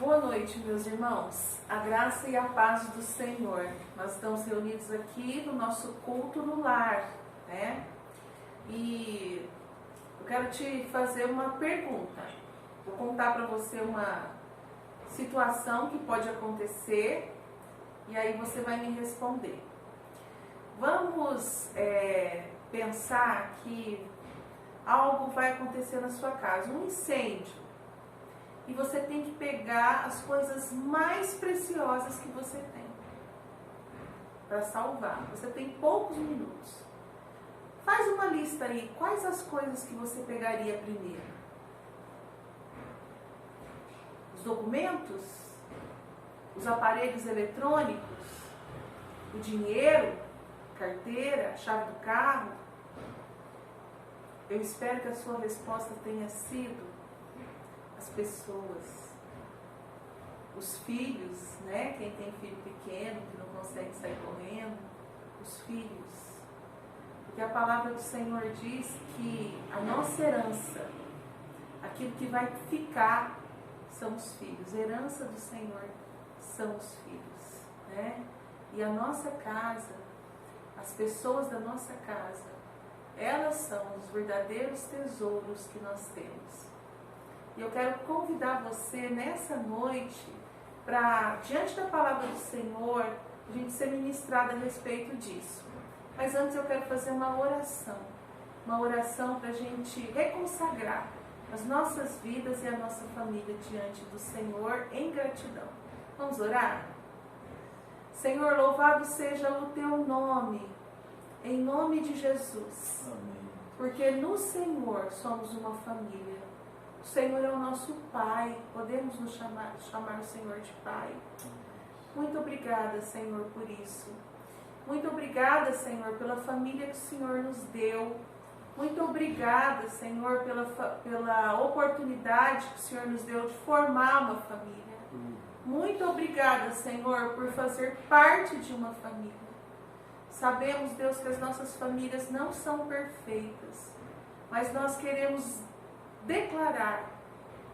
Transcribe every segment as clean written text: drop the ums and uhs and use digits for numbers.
Boa noite, meus irmãos. A graça e a paz do Senhor. Nós estamos reunidos aqui no nosso culto no lar, né? E eu quero te fazer uma pergunta. Vou contar para você uma situação que pode acontecer e aí você vai me responder. Vamos pensar que algo vai acontecer na sua casa, um incêndio. E você tem que pegar as coisas mais preciosas que você tem para salvar. Você tem poucos minutos. Faz uma lista aí. Quais as coisas que você pegaria primeiro? Os documentos? Os aparelhos eletrônicos? O dinheiro? Carteira? A chave do carro? Eu espero que a sua resposta tenha sido as pessoas, os filhos, né? Quem tem filho pequeno, que não consegue sair correndo, os filhos. Porque a palavra do Senhor diz que a nossa herança, aquilo que vai ficar, são os filhos. A herança do Senhor são os filhos, né? E a nossa casa, as pessoas da nossa casa, elas são os verdadeiros tesouros que nós temos. E eu quero convidar você nessa noite para, diante da palavra do Senhor, a gente ser ministrado a respeito disso. Mas antes eu quero fazer uma oração para a gente reconsagrar as nossas vidas e a nossa família diante do Senhor em gratidão. Vamos orar? Senhor, louvado seja o teu nome, em nome de Jesus. Amém. Porque no Senhor somos uma família. O Senhor é o nosso Pai, podemos nos chamar o Senhor de Pai. Muito obrigada, Senhor, por isso. Muito obrigada, Senhor, pela família que o Senhor nos deu. Muito obrigada, Senhor, pela oportunidade que o Senhor nos deu de formar uma família. Muito obrigada, Senhor, por fazer parte de uma família. Sabemos, Deus, que as nossas famílias não são perfeitas, mas nós queremos declarar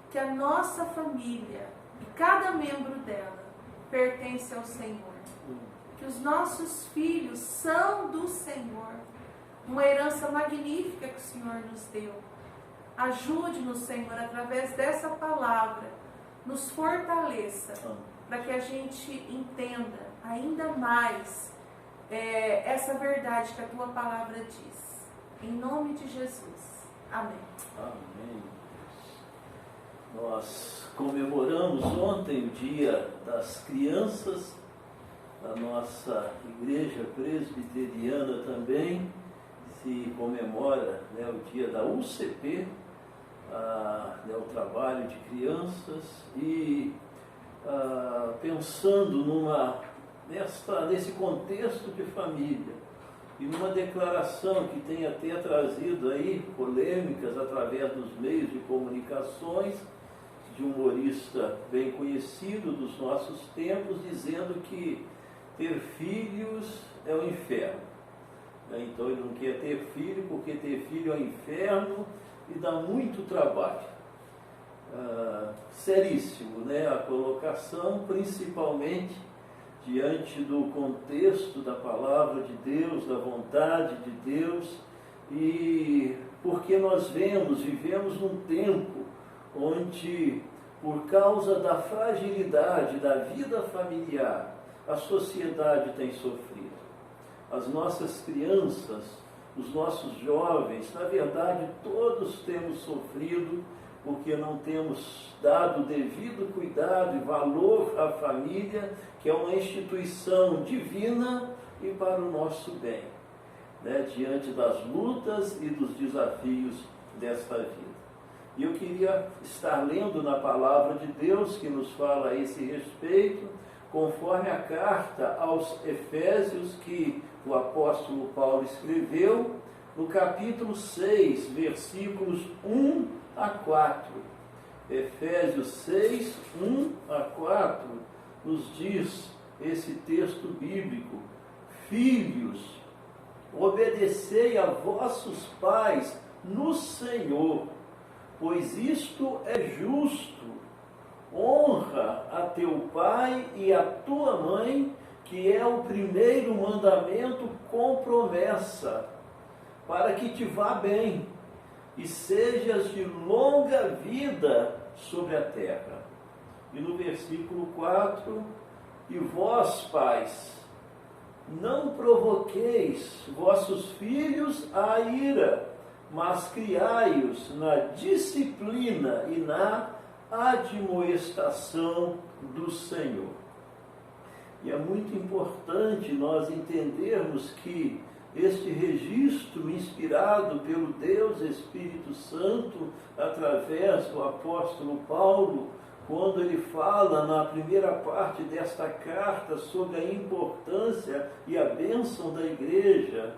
que a nossa família e cada membro dela pertence ao Senhor, que os nossos filhos são do Senhor, uma herança magnífica que o Senhor nos deu. Ajude-nos, Senhor, através dessa palavra, nos fortaleça, para que a gente entenda ainda mais essa verdade que a Tua palavra diz. Em nome de Jesus. Amém. Amém. Nós comemoramos ontem o Dia das Crianças, a nossa igreja presbiteriana também se comemora, né, o dia da UCP, o trabalho de crianças, e pensando nesse contexto de família, e numa declaração que tem até trazido aí polêmicas através dos meios de comunicações, de um humorista bem conhecido dos nossos tempos, dizendo que ter filhos é o inferno. Então ele não quer ter filho porque ter filho é o inferno e dá muito trabalho. Seríssimo, né? A colocação, principalmente diante do contexto da palavra de Deus, da vontade de Deus, e porque nós vivemos num tempo onde, por causa da fragilidade da vida familiar, a sociedade tem sofrido. As nossas crianças, os nossos jovens, na verdade, todos temos sofrido, porque não temos dado o devido cuidado e valor à família, que é uma instituição divina e para o nosso bem, né, diante das lutas e dos desafios desta vida. E eu queria estar lendo na palavra de Deus que nos fala a esse respeito, conforme a carta aos Efésios que o apóstolo Paulo escreveu, no capítulo 6, versículos 1 a 4. Efésios 6, 1 a 4, nos diz esse texto bíblico: Filhos, obedecei a vossos pais no Senhor, pois isto é justo. Honra teu pai e a tua mãe, que é o primeiro mandamento com promessa, para que te vá bem e sejas de longa vida sobre a terra. E no versículo 4, e vós, pais, não provoqueis vossos filhos à ira, mas criai-os na disciplina e na admoestação do Senhor. E é muito importante nós entendermos que este registro inspirado pelo Deus Espírito Santo, através do apóstolo Paulo, quando ele fala na primeira parte desta carta sobre a importância e a bênção da igreja,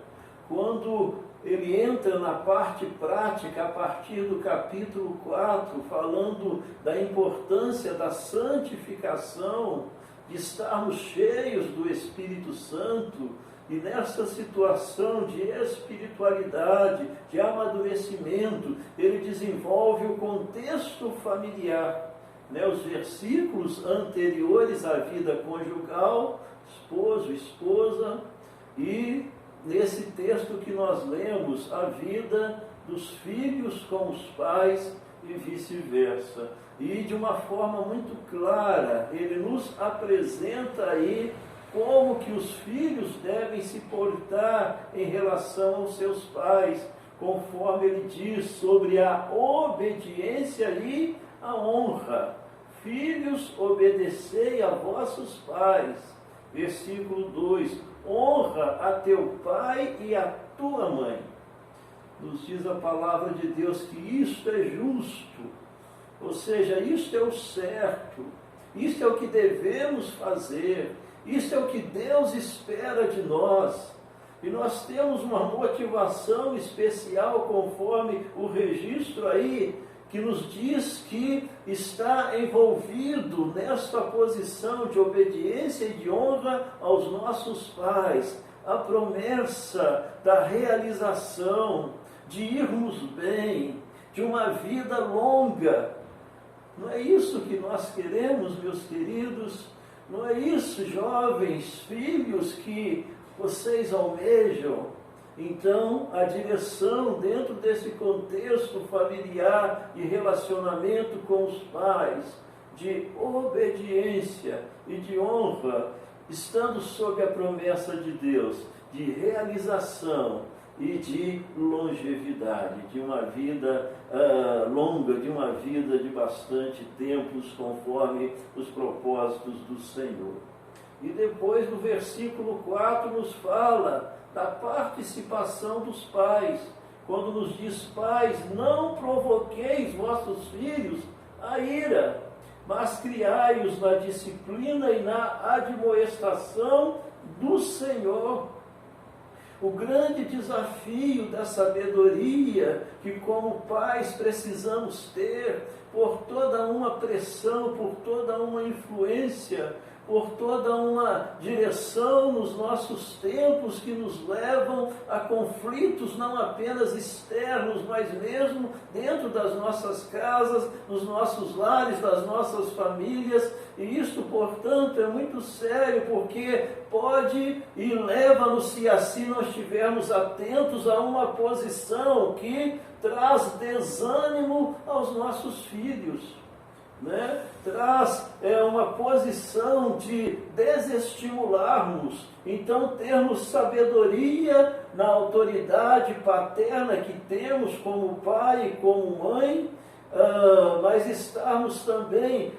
quando ele entra na parte prática, a partir do capítulo 4, falando da importância da santificação, de estarmos cheios do Espírito Santo, e nessa situação de espiritualidade, de amadurecimento, ele desenvolve o contexto familiar. Os versículos anteriores à vida conjugal, esposo, esposa, e nesse texto que nós lemos, a vida dos filhos com os pais e vice-versa. E de uma forma muito clara, ele nos apresenta aí como que os filhos devem se portar em relação aos seus pais, conforme ele diz sobre a obediência e a honra. Filhos, obedecei a vossos pais. Versículo 2, honra a teu pai e a tua mãe. Nos diz a palavra de Deus que isto é justo, ou seja, isto é o certo, isto é o que devemos fazer, isto é o que Deus espera de nós. E nós temos uma motivação especial, conforme o registro aí, que nos diz que está envolvido nesta posição de obediência e de honra aos nossos pais, a promessa da realização, de irmos bem, de uma vida longa. Não é isso que nós queremos, meus queridos? Não é isso, jovens, filhos, que vocês almejam? Então, a direção dentro desse contexto familiar de relacionamento com os pais, de obediência e de honra, estando sob a promessa de Deus, de realização e de longevidade, de uma vida longa, de uma vida de bastante tempos, conforme os propósitos do Senhor. E depois, no versículo 4, nos fala da participação dos pais, quando nos diz: pais, não provoqueis vossos filhos à ira, mas criai-os na disciplina e na admoestação do Senhor. O grande desafio da sabedoria que como pais precisamos ter, por toda uma pressão, por toda uma influência, por toda uma direção nos nossos tempos que nos levam a conflitos não apenas externos, mas mesmo dentro das nossas casas, nos nossos lares, das nossas famílias. E isto, portanto, é muito sério, porque pode e leva-nos, se assim nós estivermos atentos, a uma posição que traz desânimo aos nossos filhos. Traz uma posição de desestimularmos. Então, termos sabedoria na autoridade paterna que temos como pai e como mãe, mas estarmos também,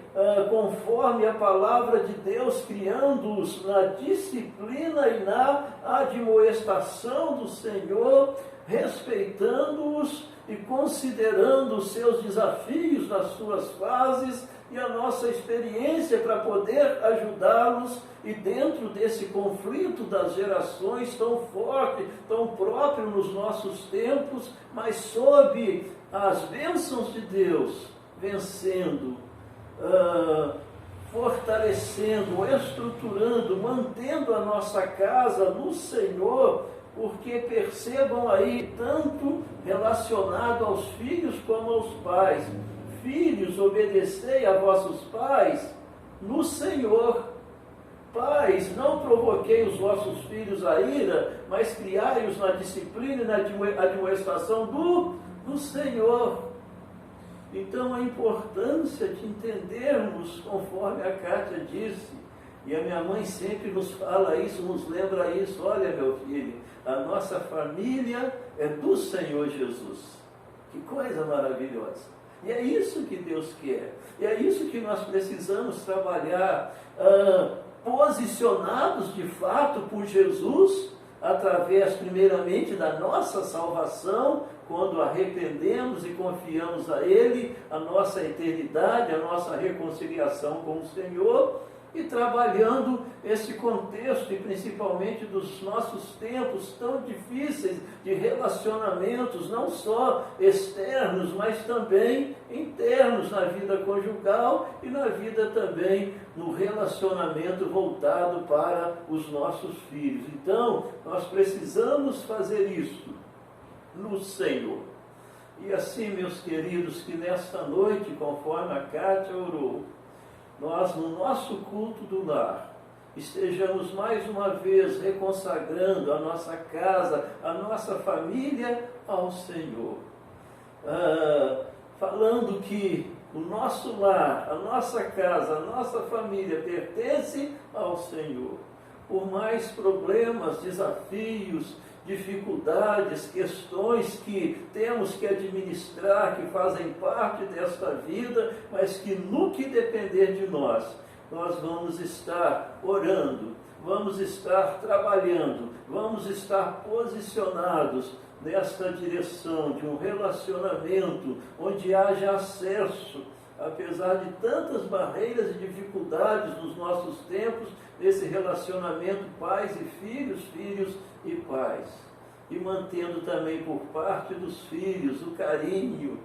conforme a palavra de Deus, criando-os na disciplina e na admoestação do Senhor, respeitando-os e considerando os seus desafios nas suas fases e a nossa experiência para poder ajudá-los, e dentro desse conflito das gerações tão forte, tão próprio nos nossos tempos, mas sob as bênçãos de Deus, vencendo, fortalecendo, estruturando, mantendo a nossa casa no Senhor, porque percebam aí, tanto relacionado aos filhos como aos pais: filhos, obedecei a vossos pais, no Senhor. Pais, não provoquei os vossos filhos a ira, mas criai-os na disciplina e na admoestação do Senhor. Então, a importância de entendermos, conforme a Kátia disse, e a minha mãe sempre nos fala isso, nos lembra isso: olha, meu filho, a nossa família é do Senhor Jesus. Que coisa maravilhosa! E é isso que Deus quer, e é isso que nós precisamos trabalhar, posicionados de fato por Jesus, através primeiramente da nossa salvação, quando arrependemos e confiamos a Ele, a nossa eternidade, a nossa reconciliação com o Senhor, e trabalhando esse contexto, e principalmente dos nossos tempos tão difíceis de relacionamentos, não só externos, mas também internos, na vida conjugal e na vida também no relacionamento voltado para os nossos filhos. Então, nós precisamos fazer isso no Senhor. E assim, meus queridos, que nesta noite, conforme a Kátia orou, nós, no nosso culto do lar, estejamos mais uma vez reconsagrando a nossa casa, a nossa família ao Senhor. Falando que o nosso lar, a nossa casa, a nossa família pertence ao Senhor. Por mais problemas, desafios, dificuldades, questões que temos que administrar, que fazem parte desta vida, mas que no que depender de nós, nós vamos estar orando, vamos estar trabalhando, vamos estar posicionados nesta direção de um relacionamento onde haja acesso, apesar de tantas barreiras e dificuldades nos nossos tempos, nesse relacionamento pais e filhos, filhos e pais. E mantendo também por parte dos filhos o carinho,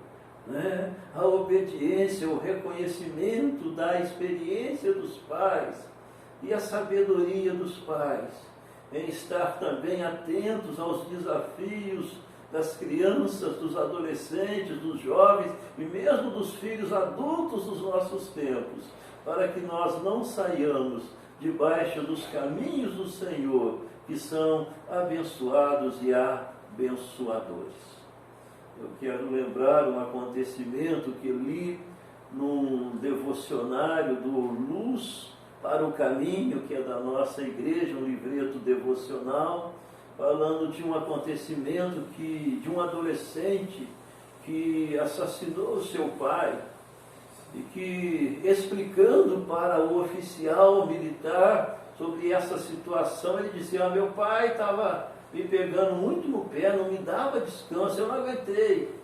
né? A obediência, o reconhecimento da experiência dos pais e a sabedoria dos pais, em estar também atentos aos desafios das crianças, dos adolescentes, dos jovens e mesmo dos filhos adultos dos nossos tempos, para que nós não saiamos debaixo dos caminhos do Senhor, que são abençoados e abençoadores. Eu quero lembrar um acontecimento que li num devocionário do Luz para o Caminho, que é da nossa igreja, um livreto devocional, falando de um acontecimento de um adolescente que assassinou o seu pai, e que, explicando para o oficial militar sobre essa situação, ele dizia: meu pai estava me pegando muito no pé, não me dava descanso, eu não aguentei.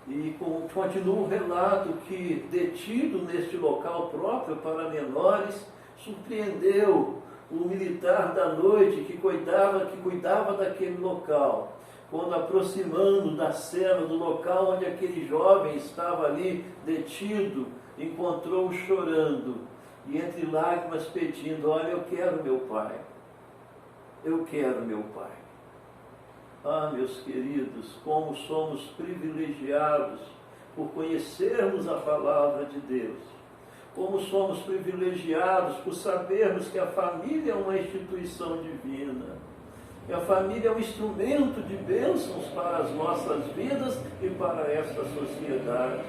E continua o relato que, detido neste local próprio para menores, surpreendeu o militar da noite que cuidava daquele local. Quando, aproximando da cena, do local onde aquele jovem estava ali detido, encontrou-o chorando e entre lágrimas pedindo: olha, eu quero meu pai, eu quero meu pai. Ah, meus queridos, como somos privilegiados por conhecermos a palavra de Deus, como somos privilegiados por sabermos que a família é uma instituição divina, que a família é um instrumento de bênçãos para as nossas vidas e para esta sociedade,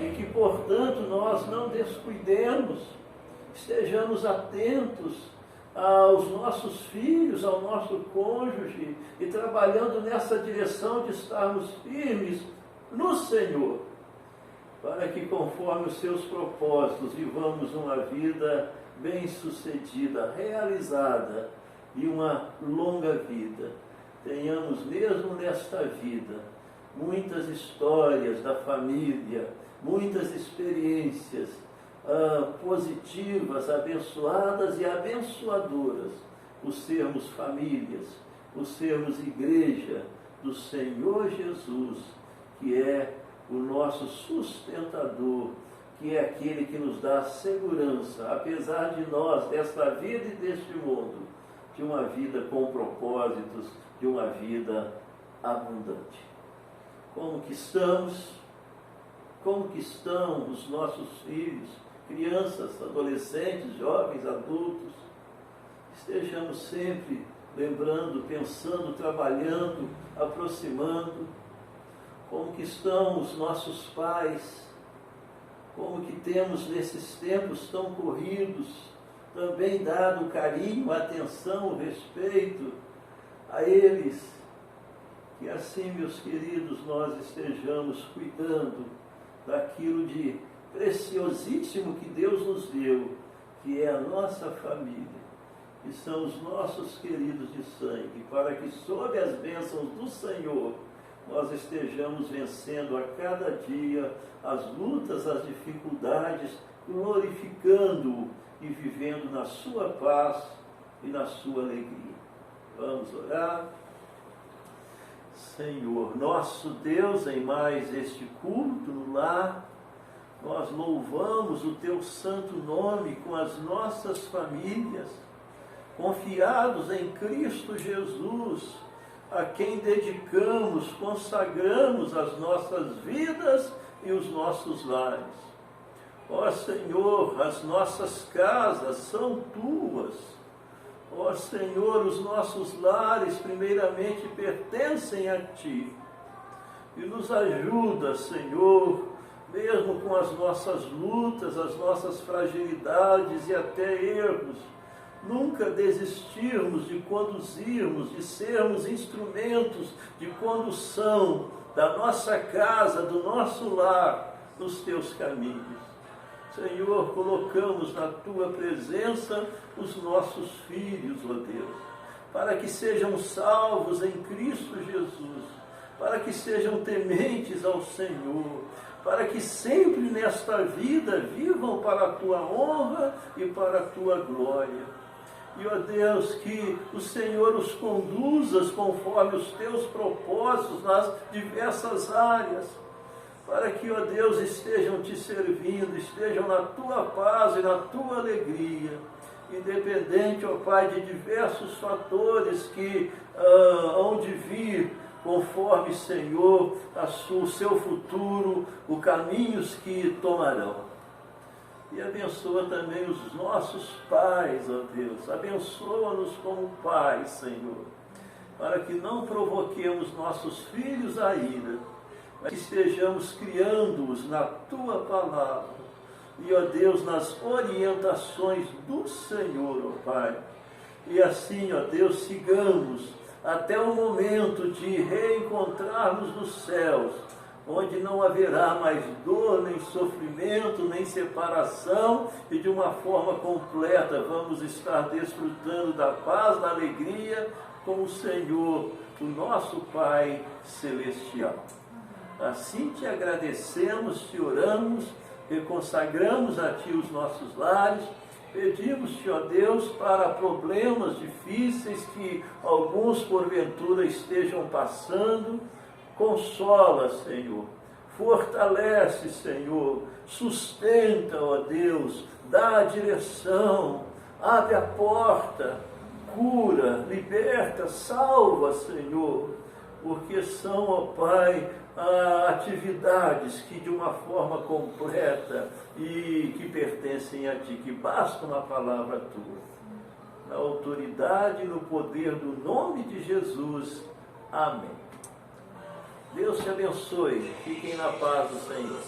e que, portanto, nós não descuidemos, estejamos atentos aos nossos filhos, ao nosso cônjuge, e trabalhando nessa direção de estarmos firmes no Senhor, para que, conforme os seus propósitos, vivamos uma vida bem-sucedida, realizada, e uma longa vida. Tenhamos mesmo nesta vida muitas histórias da família, muitas experiências positivas, abençoadas e abençoadoras, por sermos famílias, por sermos igreja do Senhor Jesus, que é o nosso sustentador, que é aquele que nos dá segurança, apesar de nós, desta vida e deste mundo, de uma vida com propósitos, de uma vida abundante. Como que estamos? como que estão os nossos filhos, crianças, adolescentes, jovens, adultos. Estejamos sempre lembrando, pensando, trabalhando, aproximando. Como que estão os nossos pais, como que temos nesses tempos tão corridos, também dado carinho, atenção, respeito a eles. Que assim, meus queridos, nós estejamos cuidando daquilo de preciosíssimo que Deus nos deu, que é a nossa família, que são os nossos queridos de sangue, para que sob as bênçãos do Senhor nós estejamos vencendo a cada dia as lutas, as dificuldades, glorificando-o e vivendo na sua paz e na sua alegria. Vamos orar. Senhor, nosso Deus, em mais este culto no lar, nós louvamos o Teu santo nome com as nossas famílias, confiados em Cristo Jesus, a quem dedicamos, consagramos as nossas vidas e os nossos lares. Ó Senhor, as nossas casas são Tuas. Ó Senhor, os nossos lares primeiramente pertencem a Ti. E nos ajuda, Senhor, mesmo com as nossas lutas, as nossas fragilidades e até erros, nunca desistirmos de conduzirmos, de sermos instrumentos de condução da nossa casa, do nosso lar, nos Teus caminhos. Senhor, colocamos na Tua presença os nossos filhos, ó Deus, para que sejam salvos em Cristo Jesus, para que sejam tementes ao Senhor, para que sempre nesta vida vivam para a Tua honra e para a Tua glória. E, ó Deus, que o Senhor os conduza conforme os Teus propósitos nas diversas áreas, para que, ó Deus, estejam Te servindo, estejam na Tua paz e na Tua alegria, independente, ó Pai, de diversos fatores que hão de vir, conforme, Senhor, o seu futuro, os caminhos que tomarão. E abençoa também os nossos pais, ó Deus. Abençoa-nos como pais, Senhor, para que não provoquemos nossos filhos à ira, mas que estejamos criando-os na Tua palavra. E, ó Deus, nas orientações do Senhor, ó Pai. E assim, ó Deus, sigamos até o momento de reencontrarmos nos céus, onde não haverá mais dor, nem sofrimento, nem separação, e de uma forma completa vamos estar desfrutando da paz, da alegria, com o Senhor, o nosso Pai Celestial. Assim Te agradecemos, Te oramos, e consagramos a Ti os nossos lares, pedimos-Te, ó Deus, para problemas difíceis que alguns porventura estejam passando. Consola, Senhor, fortalece, Senhor, sustenta, ó Deus, dá a direção, abre a porta, cura, liberta, salva, Senhor, porque são, ó Pai, atividades que de uma forma completa e que pertencem a Ti, que basta uma palavra Tua. Na autoridade e no poder do nome de Jesus. Amém. Deus te abençoe. Fiquem na paz do Senhor.